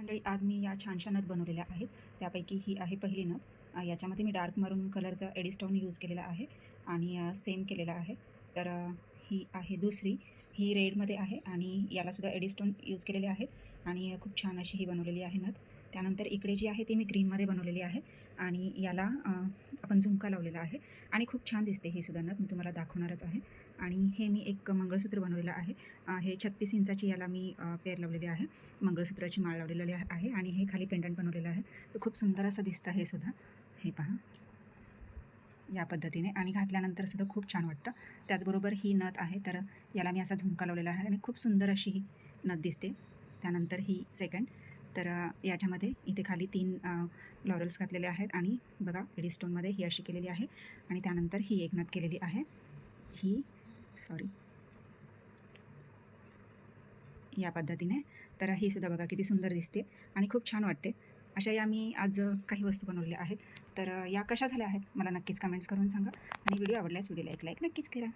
मंडळी, आज मी या छानशा नथ बनवलेल्या आहेत. त्यापैकी ही आहे पहिली नथ. याच्यामध्ये मी डार्क मरून कलरचा एडिस्टोन यूज केलेला आहे आणि सेम केलेला आहे. तर ही आहे दुसरी. ही रेडमध्ये आहे आणि यालासुद्धा एडिस्टोन यूज केलेले आहेत आणि खूप छान अशी ही बनवलेली आहे नथ. त्यानंतर इकडे जी आहे ती मी ग्रीनमध्ये बनवलेली आहे आणि याला आपण झुमका लावलेला आहे आणि खूप छान दिसते ही सुद्धा नथ. मी तुम्हाला दाखवणारच आहे. आणि हे मी एक मंगळसूत्र बनवलेलं आहे. हे 36 इंचाची याला मी पेर लावलेली आहे. मंगळसूत्राची माळ लावलेली आहे आणि हे खाली पेंडंट बनवलेलं आहे. तर खूप सुंदर असं दिसतं हे सुद्धा. हे पहा या पद्धतीने आणि घातल्यानंतर सुद्धा खूप छान वाटतं. त्याचबरोबर ही नथ आहे, तर याला मी असा झुमका लावलेला आहे आणि खूप सुंदर अशी ही नथ दिसते. त्यानंतर ही सेकंड. तर याच्यामध्ये इथे खाली 3 लॉरल्स घातलेले आहेत आणि बघा एडिस्टोनमध्ये ही अशी केलेली आहे आणि त्यानंतर ही एक नथ केलेली आहे. ही या पद्धतीने. तर ही सुद्धा बघा किती सुंदर दिसते आणि खूप छान वाटते. अशा या मी आज काही वस्तू बनवलेल्या आहेत. तर या कशा झाल्या आहेत मला नक्कीच कमेंट्स करून सांगा आणि व्हिडिओ आवडल्यास व्हिडिओला एक लाईक नक्कीच करा.